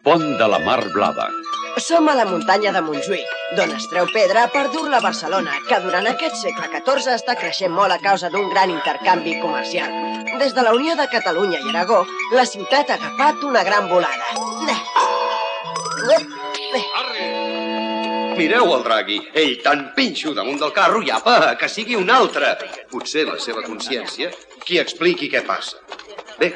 Pont de la Mar Blava. Som a la muntanya de Montjuïc, d'on es treu pedra per dur-la a Barcelona, que durant aquest segle XIV està creixent molt a causa d'un gran intercanvi comercial. Des de la Unió de Catalunya i Aragó, la ciutat ha agafat una gran volada. Mireu el Draghi, ell tan pinxo damunt del carro i apa, que sigui un altre. Potser la seva consciència qui expliqui què passa. Bé,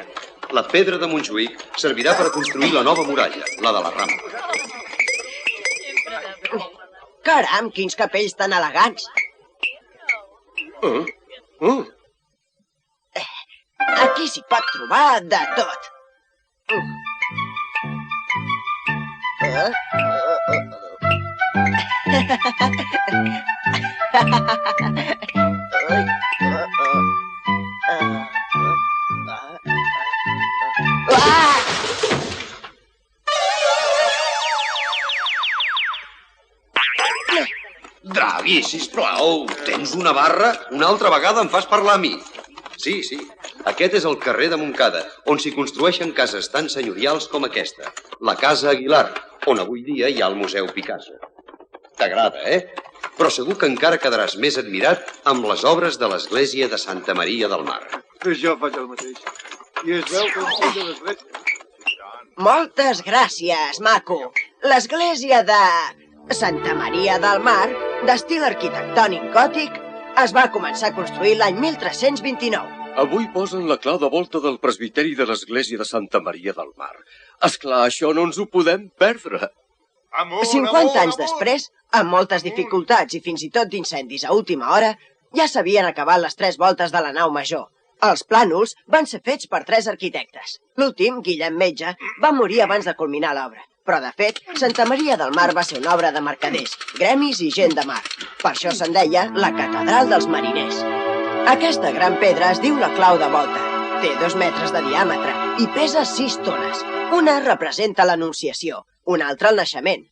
la pedra de Montjuïc servirà per construir la nova muralla, la de la Rambla. Caram, quins capells tan elegants. Aquí s'hi pot trobar de tot. Draghi, sisplau, tens una barra? Una altra vegada em fas parlar a mi. Sí, aquest és el carrer de Montcada, on s'hi construeixen cases tan senyorials com aquesta. La Casa Aguilar, on avui dia hi ha el Museu Picasso. T'agrada, Però segur que encara quedaràs més admirat amb les obres de l'església de Santa Maria del Mar. Jo faig el mateix. I es veu que em surt de l'església. Moltes gràcies, maco. L'església de Santa Maria del Mar, d'estil arquitectònic gòtic, es va començar a construir l'any 1329. Avui posen la clau de volta del presbiteri de l'església de Santa Maria del Mar. Esclar, això no ens ho podem perdre. 50 anys després, amb moltes dificultats i fins i tot d'incendis a última hora, ja s'havien acabat les 3 voltes de la nau major. Els plànols van ser fets per 3 arquitectes. L'últim, Guillem Metge, va morir abans de culminar l'obra. Però, de fet, Santa Maria del Mar va ser una obra de mercaders, gremis i gent de mar. Per això se'n deia la Catedral dels Mariners. Aquesta gran pedra es diu la clau de volta. Té 2 metres de diàmetre i pesa 6 tones. Una representa l'Anunciació, una altra el naixement.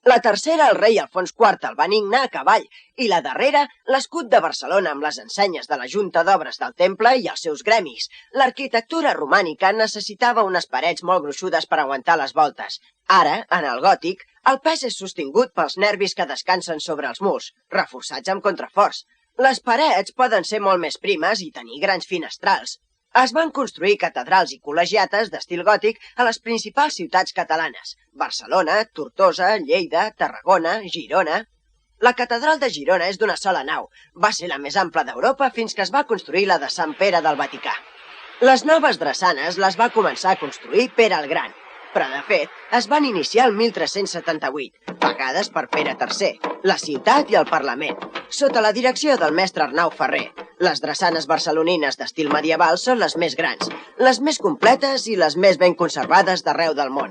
La tercera el rei Alfons IV el benigna a cavall i la darrera l'escut de Barcelona amb les ensenyes de la Junta d'Obres del Temple i els seus gremis. L'arquitectura romànica necessitava unes parets molt gruixudes per aguantar les voltes. Ara, en el gòtic, el pes és sostingut pels nervis que descansen sobre els murs, reforçats amb contraforts. Les parets poden ser molt més primes i tenir grans finestrals. Es van construir catedrals i col·legiates d'estil gòtic a les principals ciutats catalanes: Barcelona, Tortosa, Lleida, Tarragona, Girona. La catedral de Girona és d'una sola nau. Va ser la més ampla d'Europa fins que es va construir la de Sant Pere del Vaticà. Les noves drassanes les va començar a construir Pere el Gran, però de fet es van iniciar el 1378, pagades per Pere III, la ciutat i el Parlament, sota la direcció del mestre Arnau Ferrer. Les drassanes barcelonines d'estil medieval són les més grans, les més completes i les més ben conservades d'arreu del món.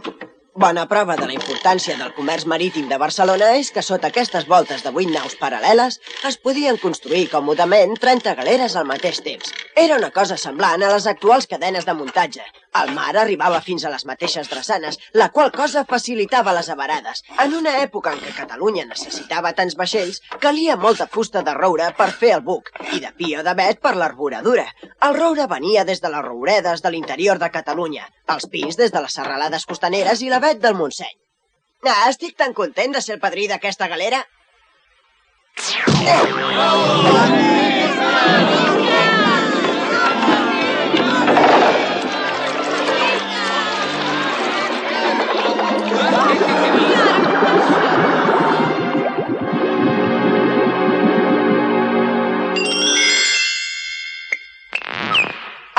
Bona prova de la importància del comerç marítim de Barcelona és que sota aquestes voltes de 8 naus paral·leles es podien construir còmodament 30 galeres al mateix temps. Era una cosa semblant a les actuals cadenes de muntatge. El mar arribava fins a les mateixes drassanes, la qual cosa facilitava les avarades. En una època en què Catalunya necessitava tants vaixells, calia molta fusta de roure per fer el buc i de pi o d'avet per l'arboradura. El roure venia des de les rouredes de l'interior de Catalunya, els pins des de les serralades costaneres i l'avet del Montseny. Estic tan content de ser el padrí d'aquesta galera.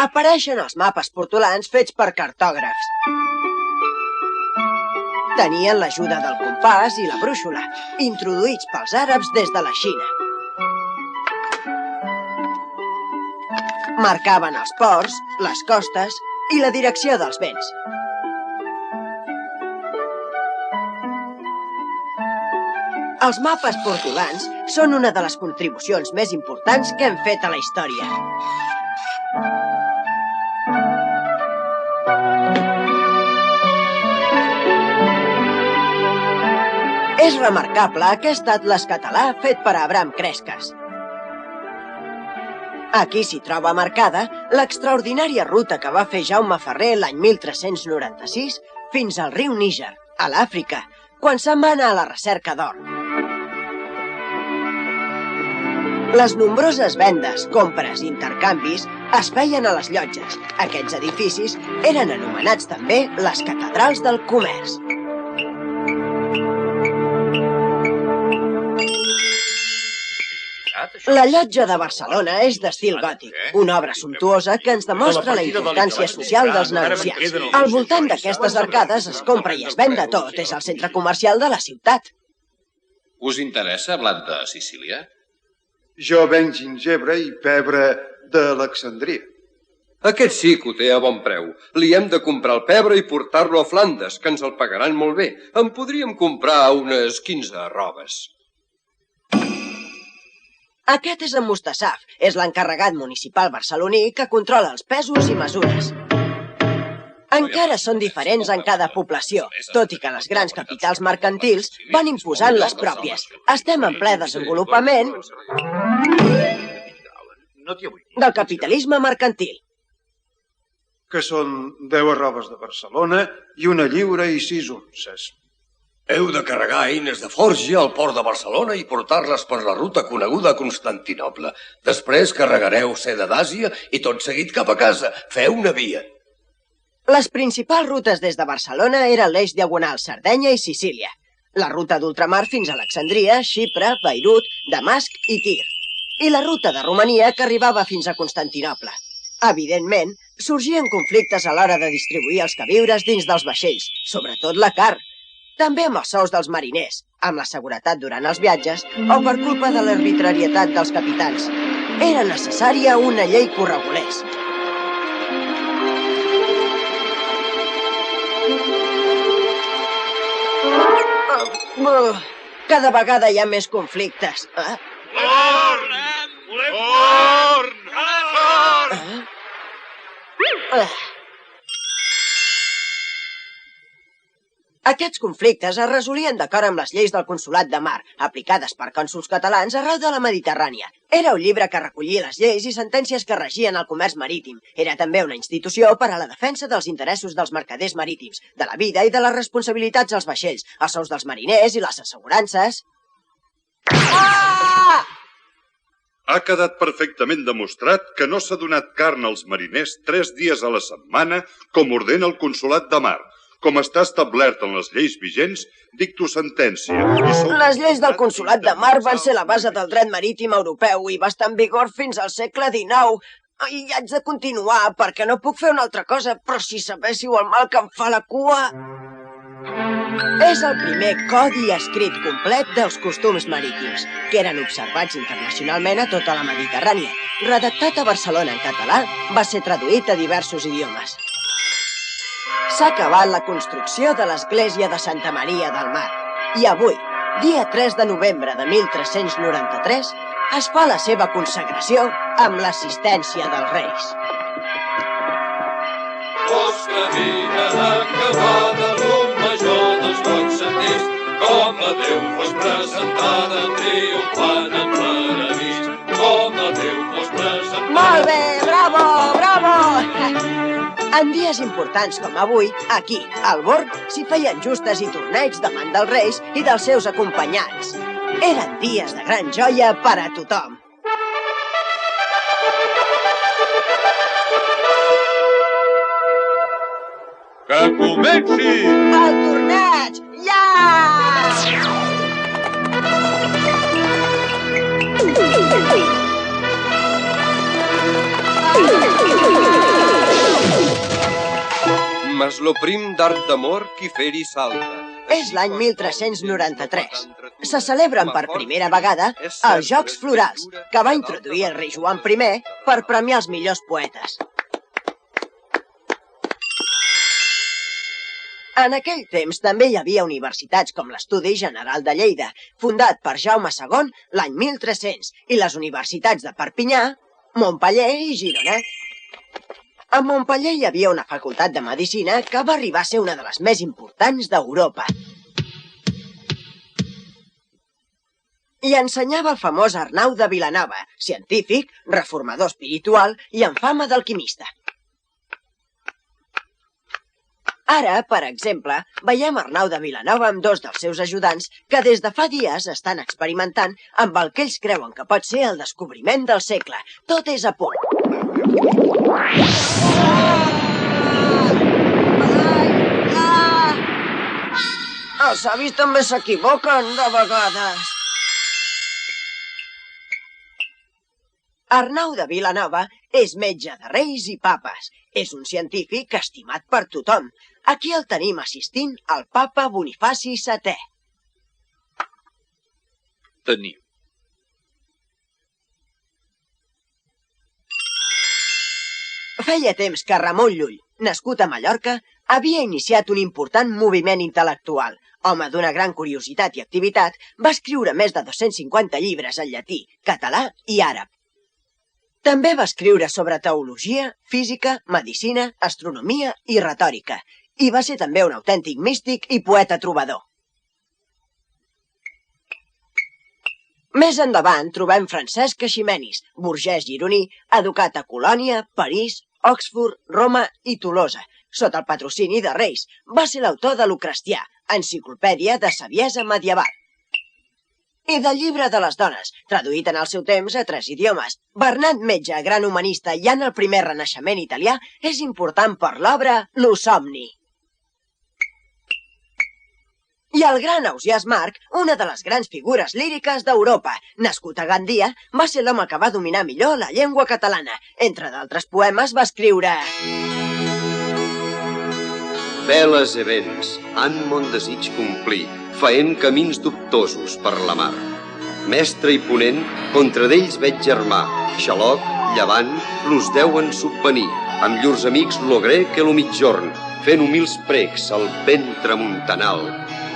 Apareixen els mapes portolans fets per cartògrafs. Tenien l'ajuda del compàs i la brúixola, introduïts pels àrabs des de la Xina. Marcaven els ports, les costes i la direcció dels vents. Els mapes portolans són una de les contribucions més importants que hem fet a la història. És remarcable aquest atles català fet per Abraham Cresques. Aquí s'hi troba marcada l'extraordinària ruta que va fer Jaume Ferrer l'any 1396 fins al riu Níger, a l'Àfrica, quan se'n va anar a la recerca d'or. Les nombroses vendes, compres i intercanvis es feien a les llotges. Aquests edificis eren anomenats també les catedrals del comerç. La llotja de Barcelona és d'estil gòtic, una obra sumptuosa que ens demostra la importància social dels negociants. Al voltant d'aquestes arcades es compra i es ven de tot, és el centre comercial de la ciutat. Us interessa blat de Sicília? Jo venc gingebre i pebre d'Alexandria. Aquest sí que ho té a bon preu. Li hem de comprar el pebre i portar-lo a Flandes, que ens el pagaran molt bé. En podríem comprar unes 15 arrobes. Aquest és en Mustassaf, és l'encarregat municipal barceloní que controla els pesos i mesures. Encara són diferents en cada població, tot i que les grans capitals mercantils van imposant les pròpies. Estem en ple desenvolupament del capitalisme mercantil. Que són 10 arrobes de Barcelona i una lliura i 6 unces. Heu de carregar eines de forja al port de Barcelona i portar-les per la ruta coneguda a Constantinoble. Després carregareu seda d'Àsia i tot seguit cap a casa. Feu una via. Les principals rutes des de Barcelona eren l'eix diagonal Sardenya i Sicília, la ruta d'ultramar fins a Alexandria, Xipre, Beirut, Damasc i Tir, i la ruta de Romania que arribava fins a Constantinoble. Evidentment, sorgien conflictes a l'hora de distribuir els queviures dins dels vaixells, sobretot la carn, també amb els sous dels mariners, amb la seguretat durant els viatges o per culpa de l'arbitrarietat dels capitans. Era necessària una llei que ho regulés. Cada vegada hi ha més conflictes. Forn! Volem forn! Forn! Aquests conflictes es resolien d'acord amb les lleis del Consolat de Mar, aplicades per cònsols catalans arreu de la Mediterrània. Era un llibre que recollia les lleis i sentències que regien el comerç marítim. Era també una institució per a la defensa dels interessos dels mercaders marítims, de la vida i de les responsabilitats dels vaixells, els sous dels mariners i les assegurances. Ah! Ha quedat perfectament demostrat que no s'ha donat carn als mariners 3 dies a la setmana com ordena el Consolat de Mar. Com està establert en les lleis vigents, dicto sentència. Les lleis del Consolat de Mar van ser la base del dret marítim europeu i va estar en vigor fins al segle XIX. I haig de continuar perquè no puc fer una altra cosa, però si sabéssiu el mal que em fa la cua... És el primer codi escrit complet dels costums marítims, que eren observats internacionalment a tota la Mediterrània. Redactat a Barcelona en català, va ser traduït a diversos idiomes. S'ha acabat la construcció de l'església de Santa Maria del Mar. I avui, dia 3 de novembre de 1393, es fa la seva consagració amb l'assistència dels reis. Vostra vida acabada, l'un major dels bons sentits, com a Déu fos presentada, triomfant en paradís, com a Déu fos presentada... Molt bé, bravo, bravo! En dies importants com avui, aquí, al Born, s'hi feien justes i torneigs davant dels reis i dels seus acompanyants. Eren dies de gran joia per a tothom. Que comenci! El torneig! Ja! Masloprim d'art d'amor qui fer-hi salta. És l'any 1393. Se celebren per primera vegada els Jocs Florals, que va introduir el rei Joan I per premiar els millors poetes. En aquell temps també hi havia universitats com l'Estudi General de Lleida, fundat per Jaume II l'any 1300, i les universitats de Perpinyà, Montpeller i Girona. A Montpeller hi havia una facultat de medicina que va arribar a ser una de les més importants d'Europa. I ensenyava el famós Arnau de Vilanova, científic, reformador espiritual i amb fama d'alquimista. Ara, per exemple, veiem Arnau de Vilanova amb dos dels seus ajudants que des de fa dies estan experimentant amb el que ells creuen que pot ser el descobriment del segle. Tot és a punt. Els avis també s'equivoquen de vegades. Arnau de Vilanova és metge de reis i papes. És un científic estimat per tothom. Aquí el tenim assistint al papa Bonifaci VII. Teniu. Feia temps que Ramon Llull, nascut a Mallorca, havia iniciat un important moviment intel·lectual. Home d'una gran curiositat i activitat, va escriure més de 250 llibres en llatí, català i àrab. També va escriure sobre teologia, física, medicina, astronomia i retòrica, i va ser també un autèntic místic i poeta trobador. Més endavant trobem Francesc Eiximenis, burgès gironí, educat a Colònia, París, Oxford, Roma i Tolosa. Sota el patrocini de Reis, va ser l'autor de Lucrestià, enciclopèdia de saviesa medieval. I del Llibre de les dones, traduït en el seu temps a 3 idiomes. Bernat Metge, gran humanista i en el primer renaixement italià, és important per l'obra Lo somni. I el gran Ausiàs Marc, una de les grans figures líriques d'Europa, nascut a Gandia, va ser l'home que va dominar millor la llengua catalana. Entre d'altres poemes va escriure... Veles e vents, han mon desig complir, faent camins dubtosos per la mar. Mestre i ponent, contra d'ells veig germà, Xaloc, Llevant, los deuen subvenir, amb llurs amics lo grec e lo mitjorn, fent humils precs al vent tramuntanal,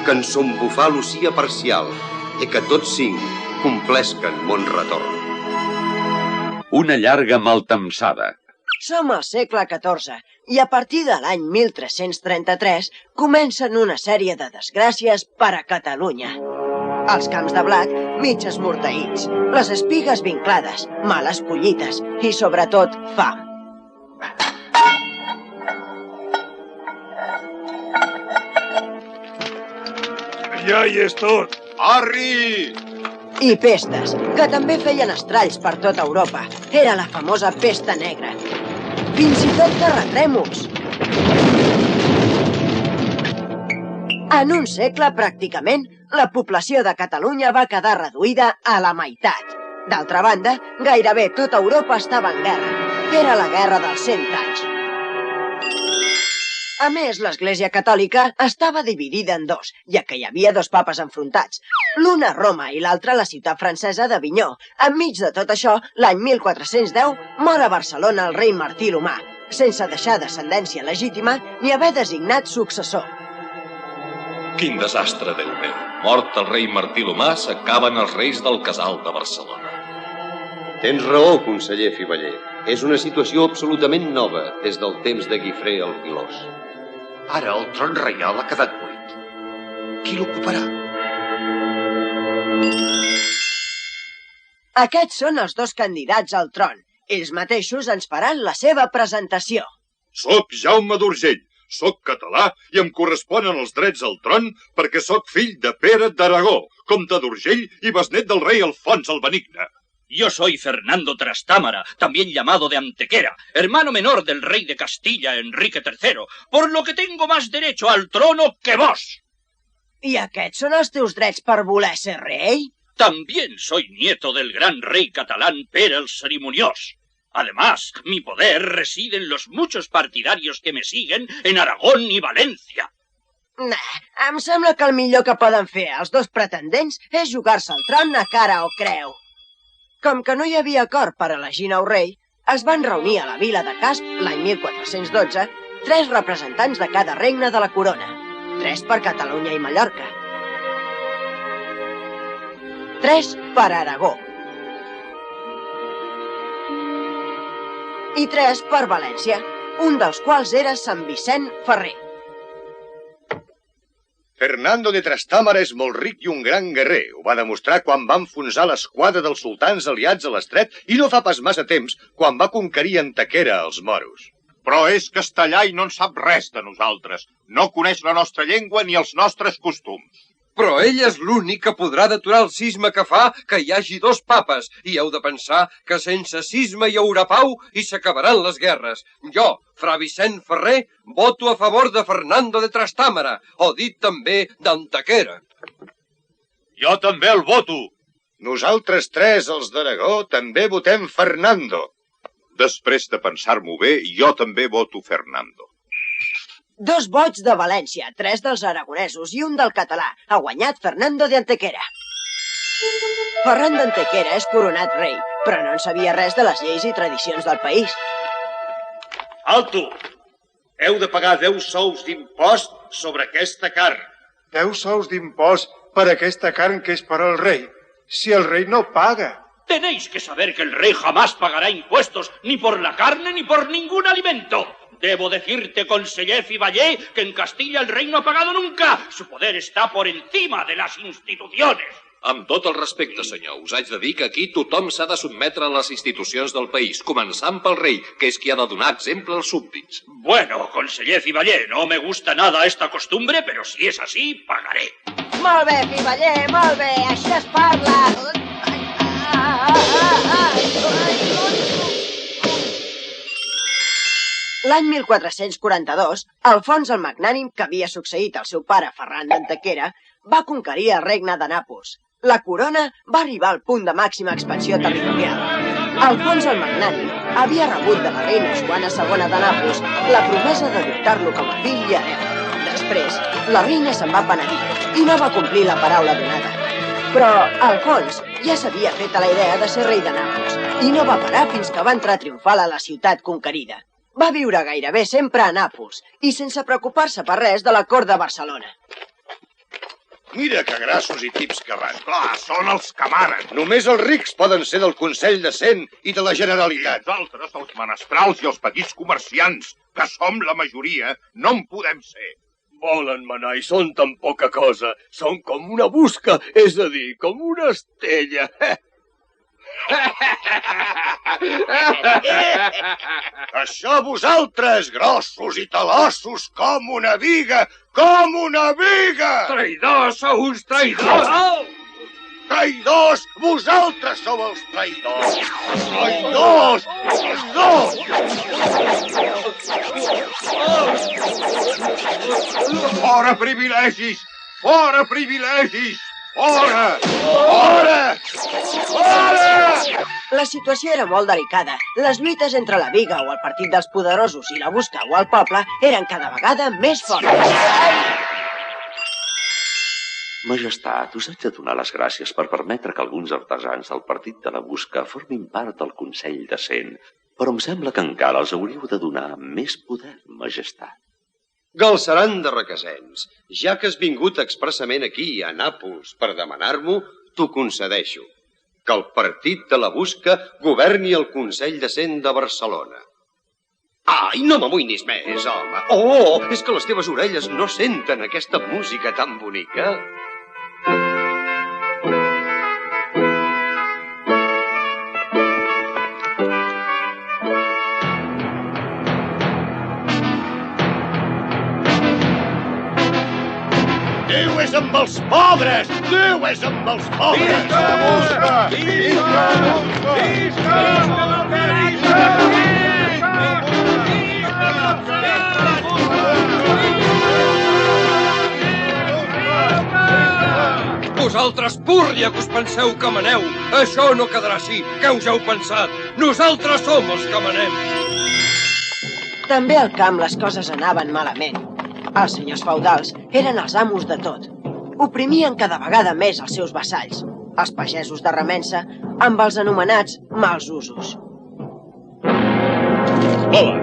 que en son bufar l'ocia parcial, i que tots cinc complesquen mon retorn. Una llarga maltemsada. Som al segle XIV i a partir de l'any 1333 comencen una sèrie de desgràcies per a Catalunya. Els camps de blat, mig esmorteïts, les espigues vinclades, males collites i, sobretot, fam. Ja hi és tot. Arri! I pestes, que també feien estralls per tota Europa. Era la famosa pesta negra. Fins i tot terratrèmols. En un segle, pràcticament, la població de Catalunya va quedar reduïda a la meitat. D'altra banda, gairebé tota Europa estava en guerra. Era la guerra dels 100 anys. A més, l'Església Catòlica estava dividida en dos, ja que hi havia dos papes enfrontats. L'un a Roma i l'altre a la ciutat francesa d'Avinyó. Enmig de tot això, l'any 1410, mor a Barcelona el rei Martí l'Humà, sense deixar descendència legítima ni haver designat successor. Quin desastre, Déu meu. Mort el rei Martí l'Humà, s'acaben els reis del casal de Barcelona. Tens raó, conseller Fiveller. És una situació absolutament nova des del temps de Guifré el Filós. Ara el tron reial ha quedat buit. Qui l'ocuparà? Aquests són els dos candidats al tron. Ells mateixos ens faran la seva presentació. Soc Jaume d'Urgell, soc català i em corresponen els drets al tron perquè soc fill de Pere d'Aragó, comte d'Urgell i besnet del rei Alfons el Benigne. Yo soy Fernando Trastámara, también llamado de Antequera, hermano menor del rey de Castilla, Enrique III, por lo que tengo más derecho al trono que vos. I aquests són els teus drets per voler ser rei? También soy nieto del gran rey catalán Pere el Cerimoniós. Además, mi poder reside en los muchos partidarios que me siguen en Aragón y Valencia. Em sembla que el millor que poden fer els dos pretendents és jugar-se el tron a cara o creu. Com que no hi havia acord per elegir nou rei, es van reunir a la vila de Casp l'any 1412 3 representants de cada regne de la corona. 3 per Catalunya i Mallorca. 3 per Aragó. I 3 per València, un dels quals era Sant Vicent Ferrer. Fernando de Trastámara és molt ric i un gran guerrer. Ho va demostrar quan va enfonsar l'esquadra dels sultans aliats a l'estret i no fa pas massa temps quan va conquerir Antequera als moros. Però és castellà i no en sap res de nosaltres. No coneix la nostra llengua ni els nostres costums. Però ell és l'únic que podrà deturar el cisma que fa que hi hagi dos papes. I heu de pensar que sense cisma hi haurà pau i s'acabaran les guerres. Jo, fra Vicent Ferrer, voto a favor de Fernando de Trastámara, o dit també d'Antequera. Jo també el voto. Nosaltres tres, els d'Aragó, també votem Fernando. Després de pensar-m'ho bé, jo també voto Fernando. 2 vots de València, 3 dels aragonesos i un del català. Ha guanyat Fernando de Antequera. Ferran d'Antequera és coronat rei, però no en sabia res de les lleis i tradicions del país. Alto! Heu de pagar 10 sous d'impost sobre aquesta carn. 10 sous d'impost per aquesta carn que és per al rei. Si el rei no paga. Tenéis que saber que el rey jamás pagará impuestos, ni por la carne ni por ningún alimento. Debo decirte, conseller Fivallé, que en Castilla el rey no ha pagado nunca. Su poder está por encima de las instituciones. Amb tot el respecte, senyor, us haig de dir que aquí tothom s'ha de sotmetre a les institucions del país, començant pel rei, que és qui ha de donar exemple als súbdits. Bueno, conseller Fivallé, no me gusta nada esta costumbre, pero si es así, pagaré. Molt bé, Fivallé, molt bé, així es parla. L'any 1442, Alfons el Magnànim, que havia succeït el seu pare Ferran d'Antequera, va conquerir el regne de Nàpols. La corona va arribar al punt de màxima expansió territorial. Alfons el Magnànim havia rebut de la reina Joana II de Nàpols la promesa d'adoptar-lo com a fill i hereu. Després, la reina se'n va penedir i no va complir la paraula donada. Però Alfons ja s'havia fet a la idea de ser rei de Nàpols i no va parar fins que va entrar triomfal a la ciutat conquerida. Va viure gairebé sempre a Nàpols i sense preocupar-se per res de la cort de Barcelona. Mira que grassos i tips que van. Clar, són els que manen. Només els rics poden ser del Consell de Cent i de la Generalitat. Nosaltres, els menestrals i els petits comerciants, que som la majoria, no en podem ser. Volen manar i són tan poca cosa. Són com una busca, és a dir, com una estella. Això vosaltres, grossos i talossos, com una viga, com una viga! Traïdors, sou uns traïdors! Traïdors! Vosaltres sou els traïdors! Traïdors! Traïdors! Fora privilegis! Fora privilegis! Fora! Fora! Fora! La situació era molt delicada. Les lluites entre la Viga o el Partit dels Poderosos i la Busca o el poble eren cada vegada més fortes. Majestat, us haig de donar les gràcies per permetre que alguns artesans del Partit de la Busca formin part del Consell de Cent, però em sembla que encara els hauríeu de donar més poder, majestat. Galceran de Requesens, ja que has vingut expressament aquí, a Nàpols, per demanar-m'ho, t'ho concedeixo. Que el Partit de la Busca governi el Consell de Cent de Barcelona. Ai, no m'amoïnis més, home. Oh, és que les teves orelles no senten aquesta música tan bonica. Déu és amb els pobres! Déu és amb els pobres! Visca la Busca! Visca la Busca! Visca la Busca! Vosaltres, púrria, que us penseu que maneu! Això no quedarà així! Què us heu pensat? Nosaltres som els que manem! També al camp les coses anaven malament. Els senyors feudals eren els amos de tot. Oprimien cada vegada més els seus vassalls, els pagesos de remença, amb els anomenats mals usos. Hola!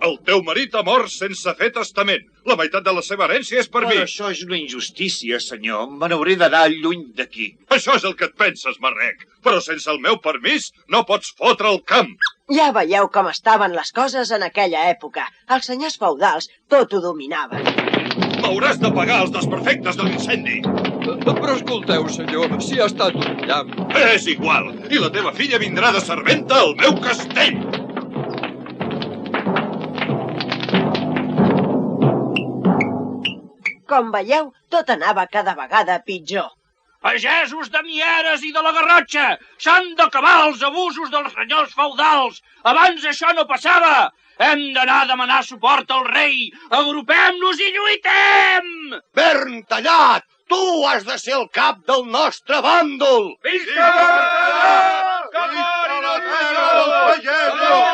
El teu marit ha mort sense fer testament. La meitat de la seva herència és per mi. Però això és una injustícia, senyor. Me n'hauré d'anar lluny d'aquí. Això és el que et penses, marrec. Però sense el meu permís no pots fotre el camp. Ja veieu com estaven les coses en aquella època. Els senyors feudals tot ho dominaven. M'hauràs de pagar els desperfectes de l'incendi. Però escolteu, senyor, si ha estat un llamp. És igual. I la teva filla vindrà de serventa al meu castell. Com veieu, tot anava cada vegada pitjor. Pagesos de Mieres i de la Garrotxa, s'han d'acabar els abusos dels senyors feudals. Abans això no passava. Hem d'anar a demanar suport al rei. Agrupem-nos i lluitem! Bern tallat! Tu has de ser el cap del nostre bàndol! Visca Bertallat! Que mori la terra dels pagesos!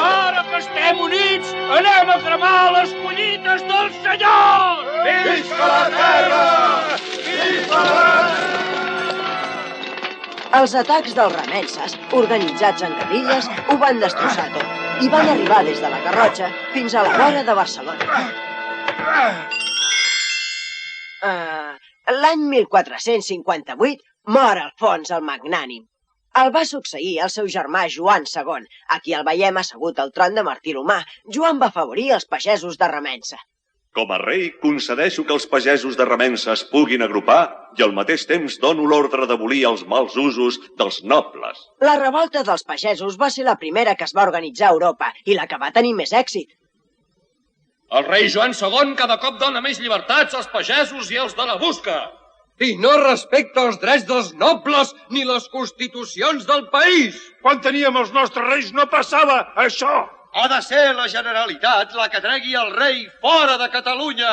Ara que estem units, anem a cremar les collites dels senyors! Visca la terra! Visca la terra! Els atacs dels remenses, organitzats en guerrilles, ho van destrossar tot i van arribar des de la Garrotxa fins a la vora de Barcelona. L'any 1458 mor Alfons el Magnànim. El va succeir el seu germà Joan II, a qui el veiem assegut al tron de Martí l'Humà. Joan va afavorir els pagesos de Remença. Com a rei, concedeixo que els pagesos de Remença es puguin agrupar i al mateix temps dono l'ordre d'abolir els mals usos dels nobles. La revolta dels pagesos va ser la primera que es va organitzar a Europa i la que va tenir més èxit. El rei Joan II cada cop dona més llibertats als pagesos i als de la busca. I no respecta els drets dels nobles ni les constitucions del país. Quan teníem els nostres reis no passava això. Ha de ser la Generalitat la que tregui el rei fora de Catalunya.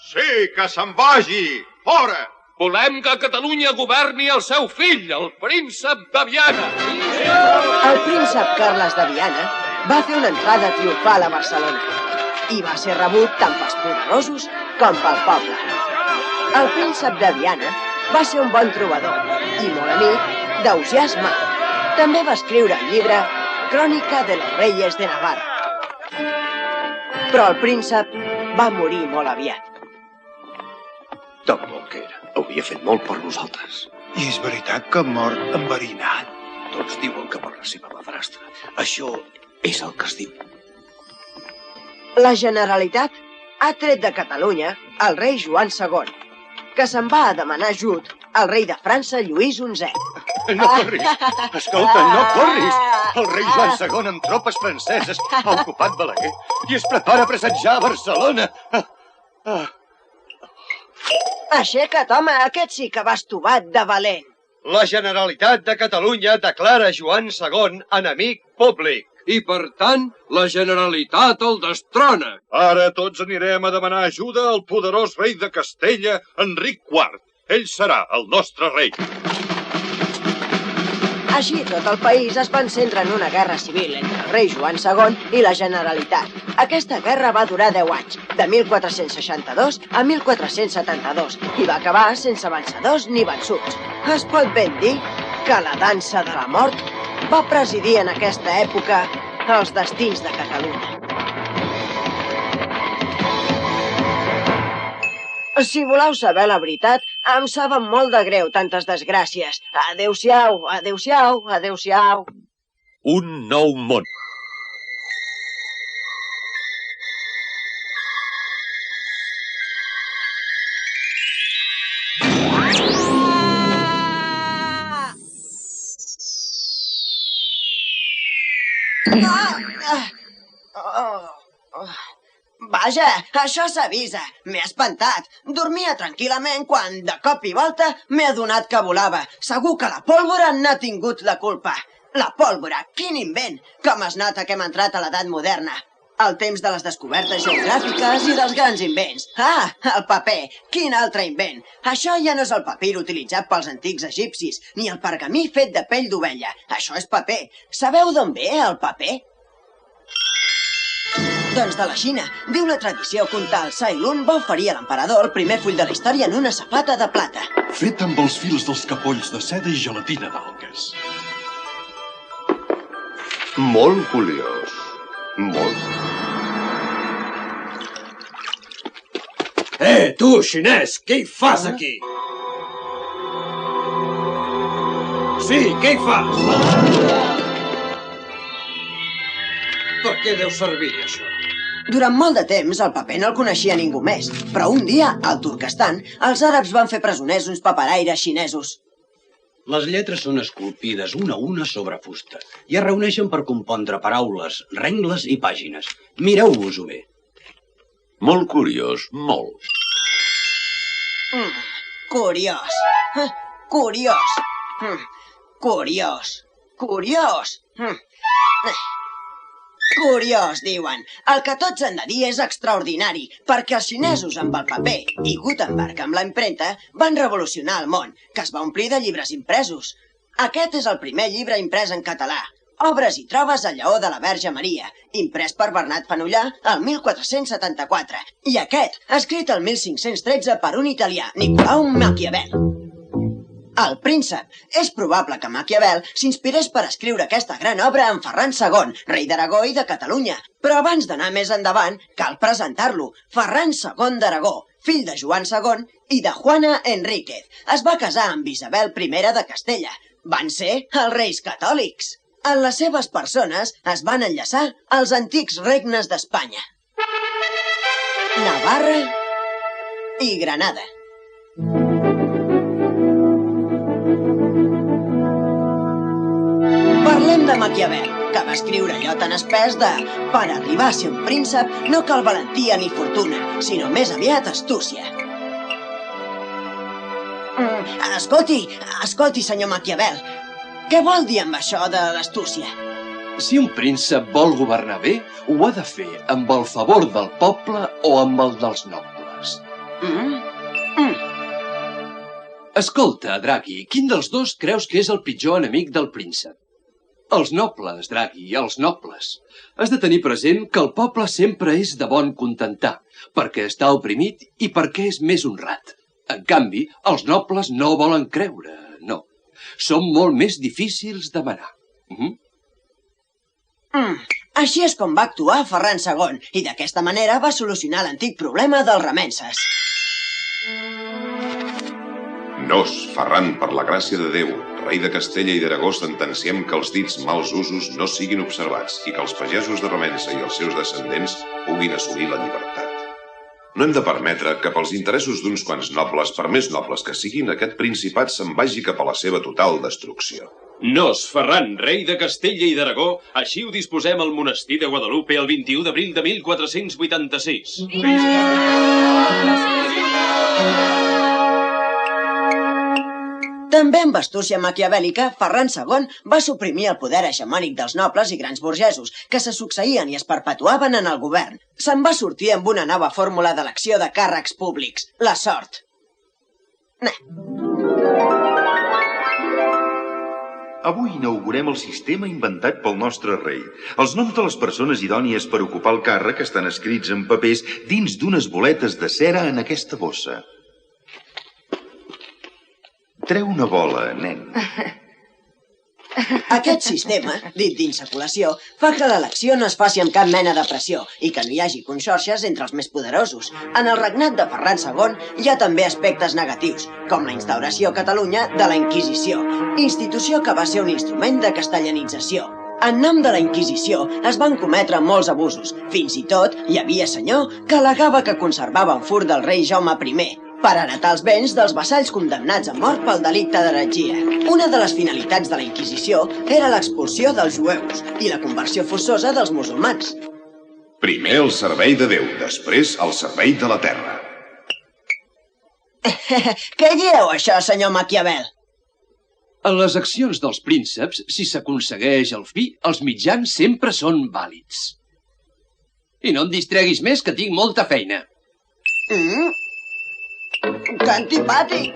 Sí, que se'n vagi. Fora! Volem que Catalunya governi el seu fill, el príncep de Viana. El príncep Carles de Viana va fer una entrada triomfal a Barcelona i va ser rebut tant pels poderosos com pel poble. El príncep de Viana va ser un bon trobador i molt amic d'Ausiàs Marc. També va escriure el llibre Crònica de los Reyes de Navarra. Però el príncep va morir molt aviat. Tan bon que era. Hauria fet molt per nosaltres. I és veritat que ha mort enverinat. Tots diuen que per la seva madrastra. Això és el que es diu. La Generalitat ha tret de Catalunya el rei Joan II, que se'n va a demanar ajut al rei de França, Lluís XI. No corris! Escolta, no corris! El rei Joan II amb tropes franceses ha ocupat Balaguer i es prepara a presentar a Barcelona. Aixeca't, home, aquest sí que va estovat de valent. La Generalitat de Catalunya declara Joan II enemic públic. I, per tant, la Generalitat el destrona. Ara tots anirem a demanar ajuda al poderós rei de Castella, Enric IV. Ell serà el nostre rei. Així, tot el país es va encendre en una guerra civil entre el rei Joan II i la Generalitat. Aquesta guerra va durar 10 anys, de 1462 a 1472, i va acabar sense vencedors ni vençuts. Es pot ben dir que la dansa de la mort va presidir en aquesta època els destins de Catalunya. Si voleu saber la veritat, em saben molt de greu tantes desgràcies. Adéu-siau, adéu-siau, adéu-siau. Un nou món. Vaja, això s'avisa. M'he espantat. Dormia tranquil·lament quan, de cop i volta, m'he adonat que volava. Segur que la pólvora n'ha tingut la culpa. La pólvora, quin invent! Com es nota que hem entrat a l'edat moderna. El temps de les descobertes geogràfiques i dels grans invents. Ah, el paper! Quin altre invent! Això ja no és el papir utilitzat pels antics egipcis, ni el pergamí fet de pell d'ovella. Això és paper. Sabeu d'on ve el paper? Doncs de la Xina. Diu la tradició que un tal Sai Lun va oferir a l'emperador el primer full de la història en una safata de plata. Fet amb els fils dels capolls de seda i gelatina d'algues. Molt curiós. Molt. Tu, xinès, què hi fas aquí? Sí, què hi fas? Per què deu servir, això? Durant molt de temps, el paper no el coneixia ningú més, però un dia, al Turkestan, els àrabs van fer presoners uns paperaires xinesos. Les lletres són esculpides una a una sobre fusta i es reuneixen per compondre paraules, rengles i pàgines. Mireu-vos-ho bé. Molt curiós, molt. Curiós. Curiós. Curiós. Curiós. Curiós, diuen. El que tots han de dir és extraordinari, perquè els xinesos amb el paper i Gutenberg amb la impremta van revolucionar el món, que es va omplir de llibres impresos. Aquest és el primer llibre imprès en català. Obres i trobes al Lleó de la Verge Maria, imprès per Bernat Fenollar el 1474. I aquest, escrit el 1513 per un italià, Nicolau Maquiavel. El príncep. És probable que Maquiavel s'inspirés per escriure aquesta gran obra en Ferran II, rei d'Aragó i de Catalunya. Però abans d'anar més endavant, cal presentar-lo. Ferran II d'Aragó, fill de Joan II i de Juana Enríquez. Es va casar amb Isabel I de Castella. Van ser els reis catòlics. En les seves persones es van enllaçar els antics regnes d'Espanya: Navarra i Granada. Parlem de Maquiavel, que va escriure allò tan espès de «Per arribar a ser un príncep no cal valentia ni fortuna, sinó més aviat astúcia». Escolti, senyor Maquiavel, què vol dir amb això de l'astúcia? Si un príncep vol governar bé, ho ha de fer amb el favor del poble o amb el dels nobles. Escolta, Draghi, quin dels dos creus que és el pitjor enemic del príncep? Els nobles, Draghi, els nobles. Has de tenir present que el poble sempre és de bon contentar, perquè està oprimit i perquè és més honrat. En canvi, els nobles no volen creure, no. Són molt més difícils de manar. Així és com va actuar Ferran II, i d'aquesta manera va solucionar l'antic problema dels remenses. Nos, Ferran, per la gràcia de Déu, rei de Castella i d'Aragó, sentenciem que els dits mals usos no siguin observats i que els pagesos de Remença i els seus descendents puguin assolir la llibertat. No hem de permetre que pels interessos d'uns quants nobles, per més nobles que siguin, aquest principat se'n vagi cap a la seva total destrucció. Nos, Ferran, rei de Castella i d'Aragó, així ho disposem al monestir de Guadalupe el 21 d'abril de 1486. També amb astúcia maquiavèlica, Ferran II va suprimir el poder hegemònic dels nobles i grans burgesos, que se succeïen i es perpetuaven en el govern. Se'n va sortir amb una nova fórmula d'elecció de càrrecs públics, la sort. Avui inaugurem el sistema inventat pel nostre rei. Els noms de les persones idònies per ocupar el càrrec estan escrits en papers dins d'unes boletes de cera en aquesta bossa. Treu una bola, nen. Aquest sistema, dit d'insaculació, fa que l'elecció no es faci amb cap mena de pressió i que no hi hagi conxorxes entre els més poderosos. En el regnat de Ferran II hi ha també aspectes negatius, com la instauració a Catalunya de la Inquisició, institució que va ser un instrument de castellanització. En nom de la Inquisició es van cometre molts abusos. Fins i tot hi havia senyor que al·legava que conservava un fur del rei Jaume I, per heretar els béns dels vassalls condemnats a mort pel delicte d'heretgia. Una de les finalitats de la Inquisició era l'expulsió dels jueus i la conversió forçosa dels musulmans. Primer el servei de Déu, després el servei de la terra. Què dieu, això, senyor Maquiavel? En les accions dels prínceps, si s'aconsegueix el fi, els mitjans sempre són vàlids. I no em distreguis més, que tinc molta feina. Que antipàtic!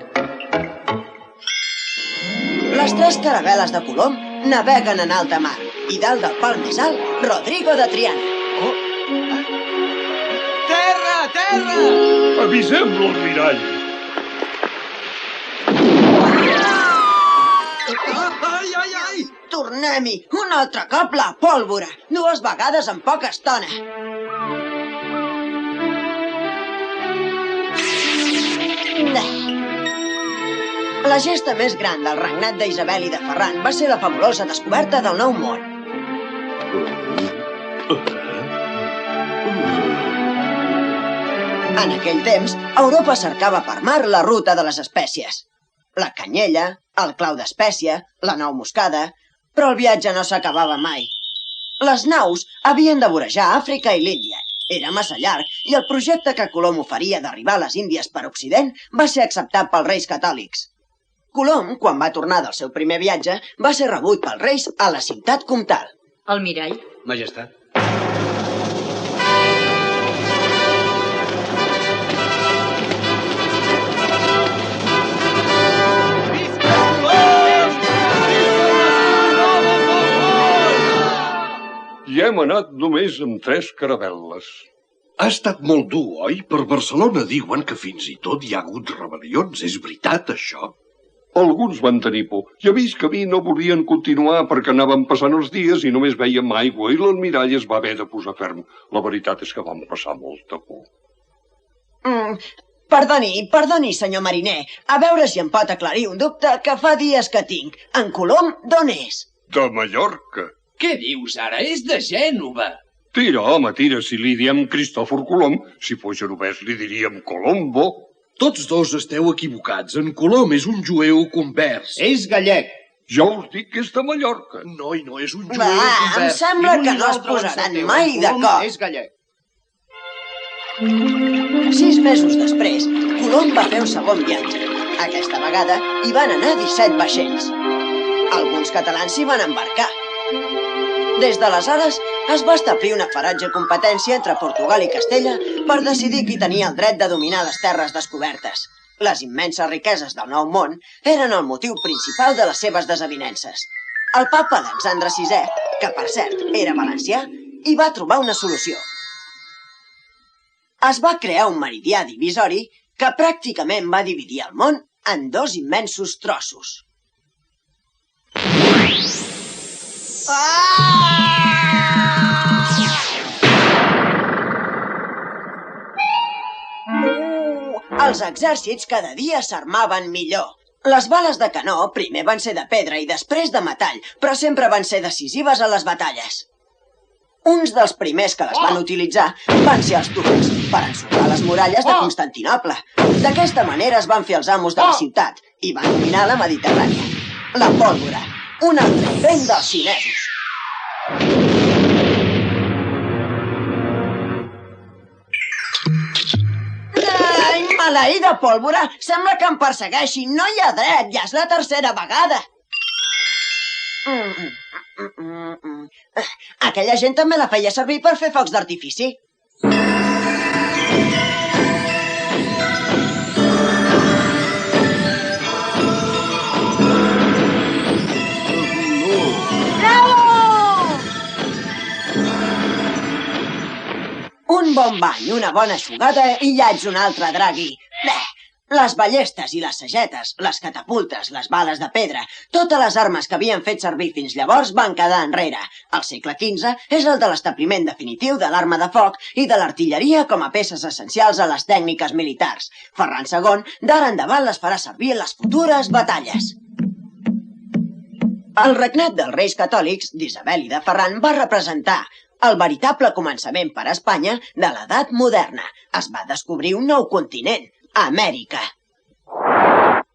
Les 3 caravel·les de Colom naveguen en alta mar i dalt del pal més alt, Rodrigo de Triana. Terra, terra! Avisem-lo al mirall. Ai! Tornem-hi! Un altre cop la pólvora! 2 vegades en poca estona! La gesta més gran del regnat d'Isabel i de Ferran va ser la fabulosa descoberta del Nou Món. En aquell temps, Europa cercava per mar la ruta de les espècies. La canyella, el clau d'espècia, la nou moscada... Però el viatge no s'acabava mai. Les naus havien de vorejar Àfrica i l'Índia. Era massa llarg i el projecte que Colom oferia d'arribar a les Índies per Occident va ser acceptat pels reis catòlics. Colom, quan va tornar del seu primer viatge, va ser rebut pels reis a la ciutat comtal. Almirall. Majestat. I hem anat només amb 3 caravel·les. Ha estat molt dur, oi? Per Barcelona diuen que fins i tot hi ha hagut rebel·lions. És veritat, això? Alguns van tenir por. Ja vist que a mi no volien continuar perquè anaven passant els dies i només veiem aigua i l'almirall es va haver de posar ferm. La veritat és que vam passar molta por. Perdoni, senyor mariner. A veure si em pot aclarir un dubte que fa dies que tinc. En Colom, d'on és? De Mallorca. Què dius ara? És de Gènova. Tira, home, tira. Si li diem Cristòfor Colom, si fos genovès li diríem Colombo. Tots dos esteu equivocats. En Colom és un jueu convers. És gallec. Ja us dic que és de Mallorca. No, i no és un jueu Va, convers. em sembla que no es posaran mai d'acord. És gallec. 6 mesos després, Colom va fer un segon viatge. Aquesta vegada hi van anar 17 vaixells. Alguns catalans s'hi van embarcar. Des d'aleshores es va establir una ferotge competència entre Portugal i Castella per decidir qui tenia el dret de dominar les terres descobertes. Les immenses riqueses del Nou Món eren el motiu principal de les seves desavinences. El papa Alexandre VI, que per cert era valencià, hi va trobar una solució. Es va crear un meridià divisori que pràcticament va dividir el món en 2 immensos trossos. Els exèrcits cada dia s'armaven millor. Les bales de canó primer van ser de pedra i després de metall, però sempre van ser decisives a les batalles. Uns dels primers que les van utilitzar van ser els turcs, per ensorrar les muralles de Constantinoble. D'aquesta manera es van fer els amos de la ciutat i van dominar la Mediterrània. La pólvora, un altre invent dels xinesos. Ai, maleïda pólvora! Sembla que em persegueixi. No hi ha dret, ja és la tercera vegada. Aquella gent també la feia servir per fer focs d'artifici. Un bon bany, una bona eixugada i ja ets un altre dragui. Les ballestes i les sagetes, les catapultes, les bales de pedra, totes les armes que havien fet servir fins llavors van quedar enrere. El segle XV és el de l'establiment definitiu de l'arma de foc i de l'artilleria com a peces essencials a les tècniques militars. Ferran II d'ara endavant les farà servir en les futures batalles. El regnat dels reis catòlics d'Isabel i de Ferran va representar el veritable començament per a Espanya de l'edat moderna. Es va descobrir un nou continent, Amèrica.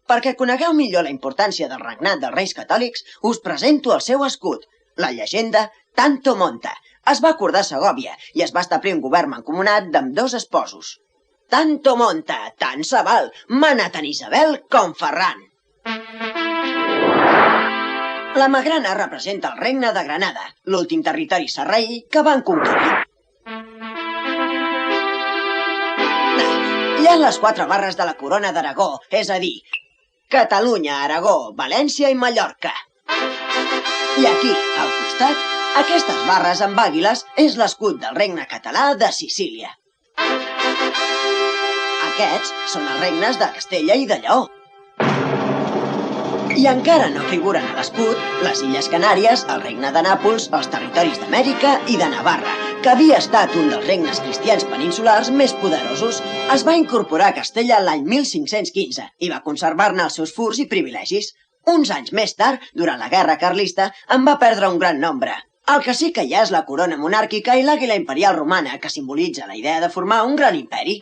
Perquè conegueu millor la importància del regnat dels reis catòlics, us presento el seu escut, la llegenda Tanto Monta. Es va acordar a Segòvia i es va establir un govern mancomunat d'ambdós esposos. Tanto Monta, tant se val, mana tant Isabel com Ferran. La magrana representa el regne de Granada, l'últim territori sarraí que van conquerir. Hi ha les 4 barres de la corona d'Aragó, és a dir, Catalunya, Aragó, València i Mallorca. I aquí, al costat, aquestes barres amb àguiles és l'escut del regne català de Sicília. Aquests són els regnes de Castella i de Lleó. I encara no figuren a l'escut les Illes Canàries, el regne de Nàpols, els territoris d'Amèrica i de Navarra, que havia estat un dels regnes cristians peninsulars més poderosos. Es va incorporar a Castella l'any 1515 i va conservar-ne els seus furs i privilegis. Uns anys més tard, durant la Guerra Carlista, en va perdre un gran nombre. El que sí que hi ha és la corona monàrquica i l'àguila imperial romana, que simbolitza la idea de formar un gran imperi.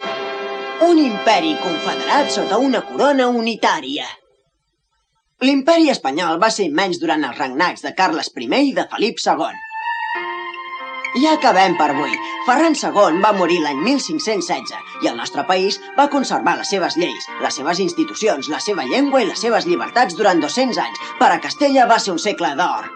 un imperi confederat sota una corona unitària. L'imperi espanyol va ser immens durant els regnats de Carles I i de Felip II. Ja acabem per avui. Ferran II va morir l'any 1516 i el nostre país va conservar les seves lleis, les seves institucions, la seva llengua i les seves llibertats durant 200 anys. Per a Castella va ser un segle d'or.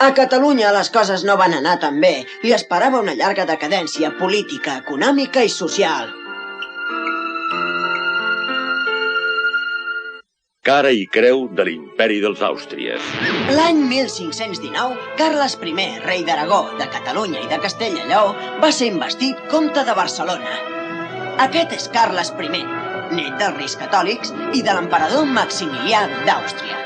A Catalunya les coses no van anar tan bé i esperava una llarga decadència política, econòmica i social. Cara i creu de l'imperi dels Àustries. L'any 1519, Carles I, rei d'Aragó, de Catalunya i de Castella i Lleó, va ser investit comte de Barcelona. Aquest és Carles I, net dels reis catòlics i de l'emperador Maximilià d'Àustria.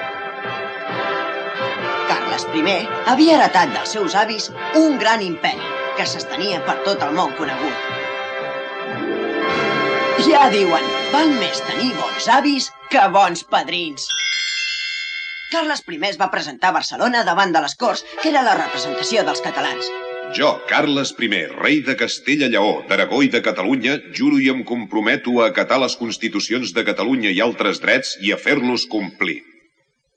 Carles I havia heretat dels seus avis un gran imperi que s'estenia per tot el món conegut. Ja diuen, val més tenir bons avis que bons padrins. Carles I es va presentar a Barcelona davant de les Corts, que era la representació dels catalans. Jo, Carles I, rei de Castella i Lleó, d'Aragó i de Catalunya, juro i em comprometo a acatar les constitucions de Catalunya i altres drets i a fer-los complir.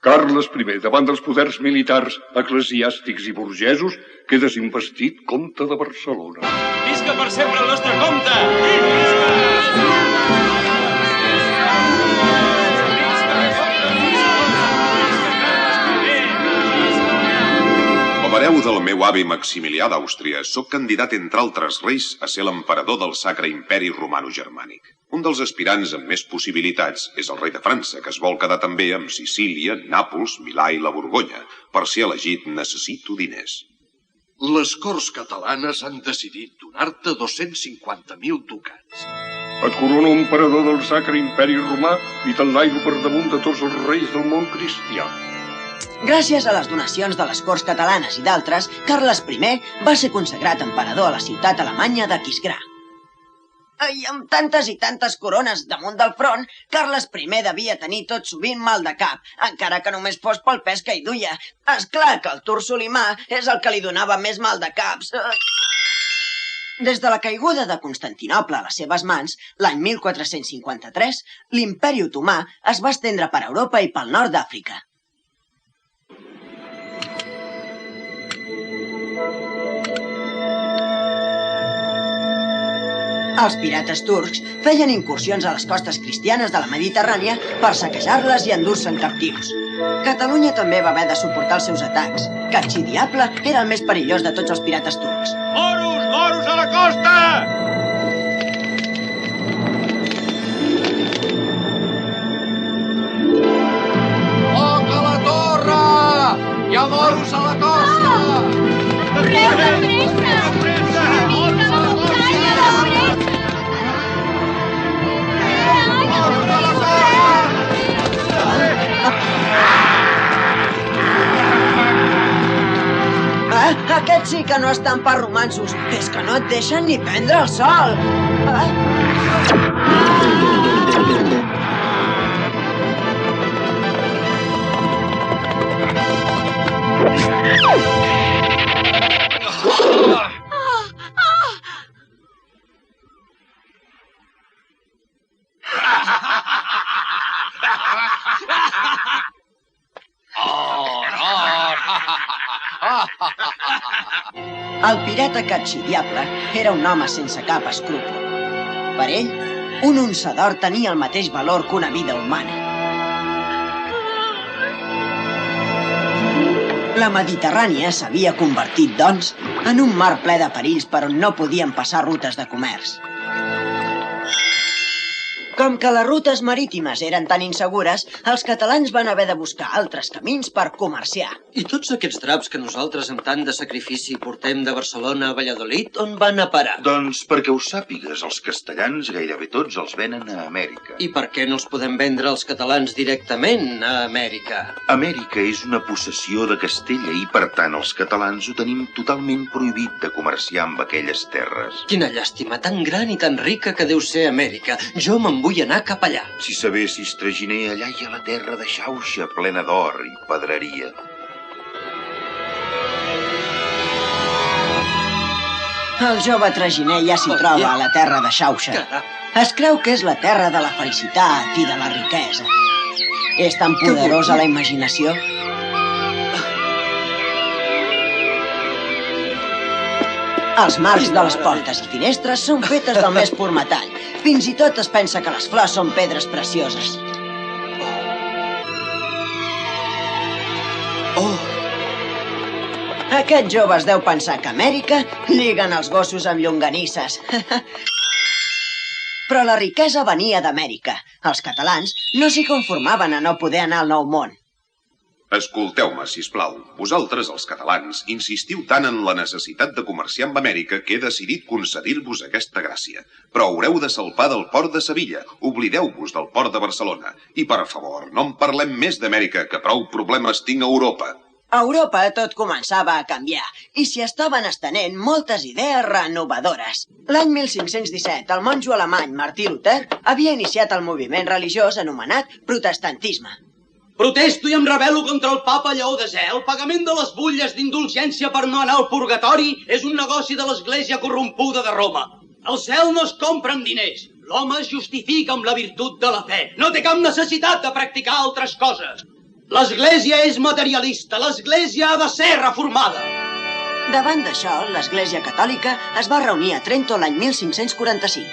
Carles I, davant dels poders militars, eclesiàstics i burgesos, quedes investit comte de Barcelona. Visca per sempre el nostre comte! Com a hereu del meu avi Maximilià d'Àustria, sóc candidat, entre altres reis, a ser l'emperador del Sacre Imperi Romano-Germànic. Un dels aspirants amb més possibilitats és el rei de França, que es vol quedar també amb Sicília, Nàpols, Milà i la Borgonya. Per ser elegit necessito diners. Les Corts catalanes han decidit donar-te 250.000 ducats. Et corono emperador del Sacre Imperi Romà i t'enlairo per damunt de tots els reis del món cristià. Gràcies a les donacions de les Corts catalanes i d'altres, Carles I va ser consagrat emperador a la ciutat alemanya d'Aquisgrà. I amb tantes i tantes corones damunt del front, Carles I devia tenir tot sovint mal de cap, encara que només fos pel pes que hi duia. És clar que el turc Solimà és el que li donava més mal de caps. Des de la caiguda de Constantinoble a les seves mans, l'any 1453, l'imperi otomà es va estendre per Europa i pel nord d'Àfrica. Els pirates turcs feien incursions a les costes cristianes de la Mediterrània per saquejar-les i endur-se'n captius. Catalunya també va haver de suportar els seus atacs. Catxidiable era el més perillós de tots els pirates turcs. Moros! Moros a la costa! Foc a la torre! Hi ha moros a la costa! Correu de pressa! Aquests sí que no estan per romanços. És que no et deixen ni prendre el sol. El pirata Catxidiable era un home sense cap escrúpol. Per ell, un unça d'or tenia el mateix valor que una vida humana. La Mediterrània s'havia convertit, doncs, en un mar ple de perills per on no podien passar rutes de comerç. Com que les rutes marítimes eren tan insegures, els catalans van haver de buscar altres camins per comerciar. I tots aquests draps que nosaltres amb tant de sacrifici portem de Barcelona a Valladolid, on van a parar? Doncs perquè ho sàpigues, els castellans gairebé tots els venen a Amèrica. I per què no els podem vendre als catalans directament a Amèrica? Amèrica és una possessió de Castella i, per tant, els catalans ho tenim totalment prohibit de comerciar amb aquelles terres. Quina llàstima, tan gran i tan rica que deu ser Amèrica. Jo me'n vull anar cap allà. Si sabessis, traginer, allà hi ha la terra de Xauxa, plena d'or i pedreria. El jove traginer ja s'hi troba a la terra de Xauxa. Caram. Es creu que és la terra de la felicitat i de la riquesa. És tan poderosa la imaginació. Els marcs de les portes i finestres són fetes del més pur metall. Fins i tot es pensa que les flors són pedres precioses. Aquest jove es deu pensar que a Amèrica lliguen els gossos amb llonganisses. Però la riquesa venia d'Amèrica. Els catalans no s'hi conformaven a no poder anar al Nou Món. Escolteu-me, sisplau. Vosaltres, els catalans, insistiu tant en la necessitat de comerciar amb Amèrica que he decidit concedir-vos aquesta gràcia. Però haureu de salpar del port de Sevilla. Oblideu-vos del port de Barcelona. I, per favor, no en parlem més d'Amèrica, que prou problemes tinc a Europa. A Europa tot començava a canviar i s'hi estaven estenent moltes idees renovadores. L'any 1517, el monjo alemany Martí Luter havia iniciat el moviment religiós anomenat protestantisme. Protesto i em rebel·lo contra el papa Lleó X. El pagament de les butlles d'indulgència per no anar al purgatori és un negoci de l'església corrompuda de Roma. El cel no es compra amb diners. L'home es justifica amb la virtut de la fe. No té cap necessitat de practicar altres coses. L'església és materialista. L'església ha de ser reformada. Davant d'això, l'església catòlica es va reunir a Trento l'any 1545.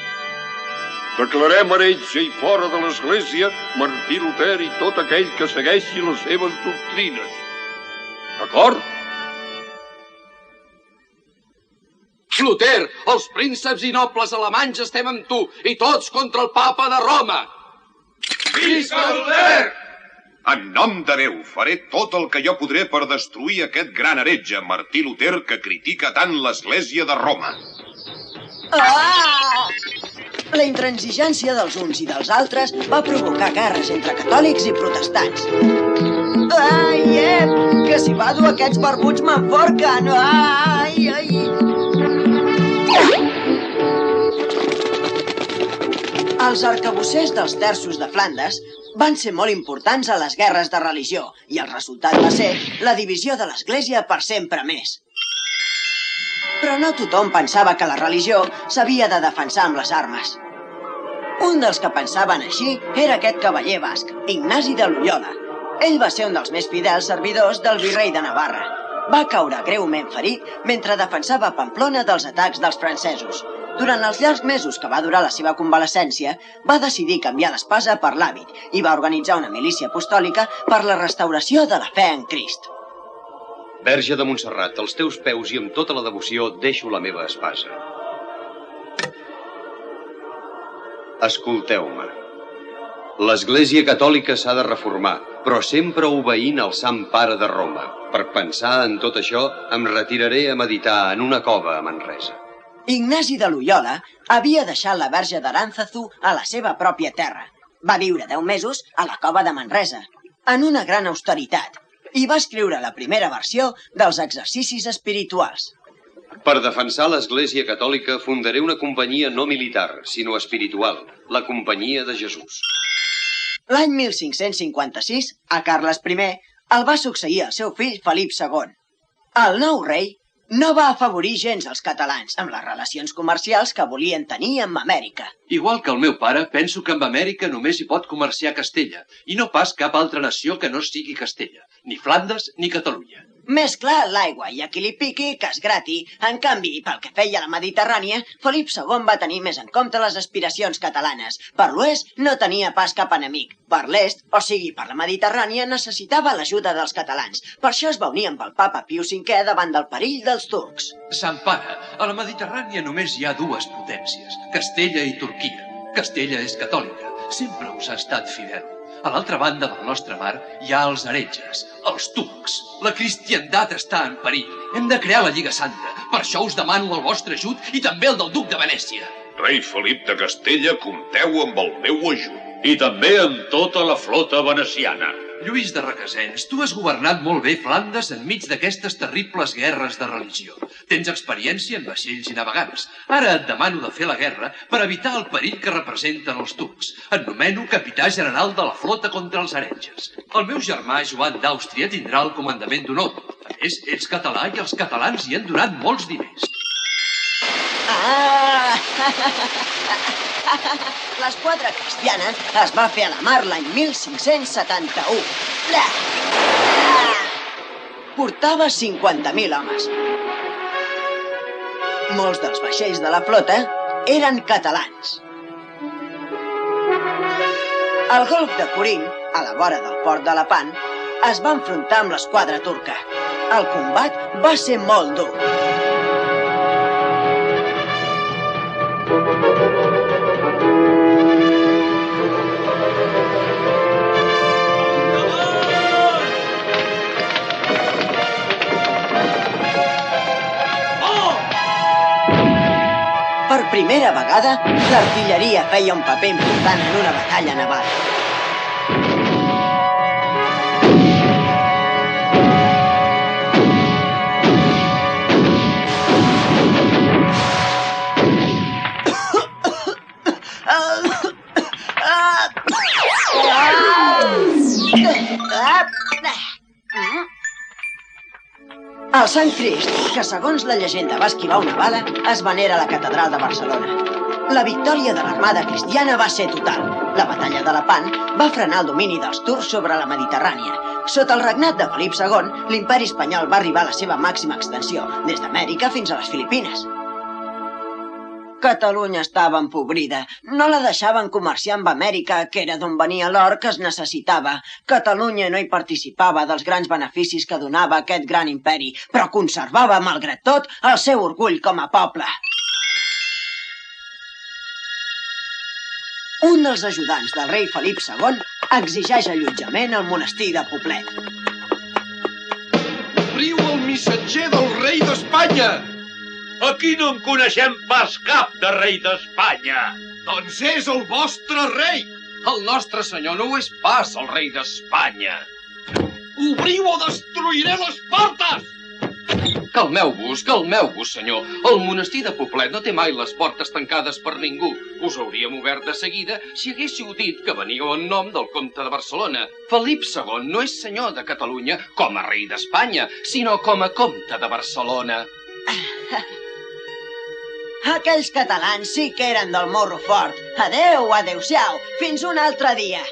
Declarem heretge i fora de l'Església Martí Luter i tot aquell que segueixi les seves doctrines. D'acord? Luter, els prínceps i nobles alemanys estem amb tu i tots contra el papa de Roma. Visca Luter! En nom de Déu, faré tot el que jo podré per destruir aquest gran heretge, Martí Luter, que critica tant l'Església de Roma. Ah! La intransigència dels uns i dels altres va provocar guerres entre catòlics i protestants. Ai, que si va dur aquests barbuts m'enforquen! Ai, ai! Els arcabussers dels terços de Flandes van ser molt importants a les guerres de religió i el resultat va ser la divisió de l'Església per sempre més. Però no tothom pensava que la religió s'havia de defensar amb les armes. Un dels que pensaven així era aquest cavaller basc, Ignasi de Loyola. Ell va ser un dels més fidels servidors del virrei de Navarra. Va caure greument ferit mentre defensava Pamplona dels atacs dels francesos. Durant els llargs mesos que va durar la seva convalescència, va decidir canviar l'espasa per l'hàbit i va organitzar una milícia apostòlica per la restauració de la fe en Crist. Verge de Montserrat, als teus peus i amb tota la devoció deixo la meva espasa. Escolteu-me. L'Església Catòlica s'ha de reformar, però sempre obeint el Sant Pare de Roma. Per pensar en tot això, em retiraré a meditar en una cova a Manresa. Ignasi de Loyola havia deixat la Verge d'Aránzazu a la seva pròpia terra. Va viure 10 mesos a la cova de Manresa, en una gran austeritat, i va escriure la primera versió dels exercicis espirituals. Per defensar l'Església Catòlica fundaré una companyia no militar, sinó espiritual, la Companyia de Jesús. L'any 1556, a Carles I el va succeir el seu fill Felip II. El nou rei no va afavorir gens els catalans amb les relacions comercials que volien tenir amb Amèrica. Igual que el meu pare, penso que amb Amèrica només hi pot comerciar Castella, i no pas cap altra nació que no sigui Castella, ni Flandes ni Catalunya. Més clar l'aigua i a qui li piqui que es grati. En canvi, pel que feia a la Mediterrània, Felip II va tenir més en compte les aspiracions catalanes. Per l'oest no tenia pas cap enemic. Per l'est, o sigui per la Mediterrània, necessitava l'ajuda dels catalans. Per això es va unir amb el papa Pius V davant del perill dels turcs. Sant Pare, a la Mediterrània només hi ha dues potències, Castella i Turquia. Castella és catòlica, sempre us ha estat fidel. A l'altra banda del nostre mar hi ha els heretges, els turcs. La cristiandat està en perill. Hem de crear la Lliga Santa. Per això us demano el vostre ajut i també el del duc de Venècia. Rei Felip de Castella, compteu amb el meu ajut. I també amb tota la flota veneciana. Lluís de Requesens, tu has governat molt bé Flandes enmig d'aquestes terribles guerres de religió. Tens experiència en vaixells i navegants. Ara et demano de fer la guerra per evitar el perill que representen els turcs. Et nomeno capità general de la flota contra els heretges. El meu germà Joan d'Àustria tindrà el comandament d'honor. A més, ets català i els catalans hi han donat molts diners. Ah! L'esquadra cristiana es va fer a la mar l'any 1571. Portava 50.000 homes. Molts dels vaixells de la flota eren catalans. Al golf de Corint, a la vora del port de Lepant, es va enfrontar amb l'esquadra turca. El combat va ser molt dur. Per primera vegada, l'artilleria feia un paper important en una batalla naval. El Sant Crist, que segons la llegenda va esquivar una bala, es venera a la catedral de Barcelona. La victòria de l'armada cristiana va ser total. La batalla de Lepant va frenar el domini dels turcs sobre la Mediterrània. Sota el regnat de Felip II, l'imperi espanyol va arribar a la seva màxima extensió, des d'Amèrica fins a les Filipines. Catalunya estava empobrida. No la deixaven comerciar amb Amèrica, que era d'on venia l'or que es necessitava. Catalunya no hi participava dels grans beneficis que donava aquest gran imperi, però conservava, malgrat tot, el seu orgull com a poble. Un dels ajudants del rei Felip II exigeix allotjament al monestir de Poblet. Obriu el missatger del rei d'Espanya! Aquí no en coneixem pas cap de rei d'Espanya. Doncs és el vostre rei. El nostre senyor no és pas el rei d'Espanya. Obriu o destruiré les portes! Calmeu-vos, senyor. El monestir de Poblet no té mai les portes tancades per ningú. Us hauríem obert de seguida si haguéssiu dit que veníeu en nom del comte de Barcelona. Felip II no és senyor de Catalunya com a rei d'Espanya, sinó com a comte de Barcelona. Aquells catalans sí que eren del morro fort. Adeu, adeu-siau, fins un altre dia.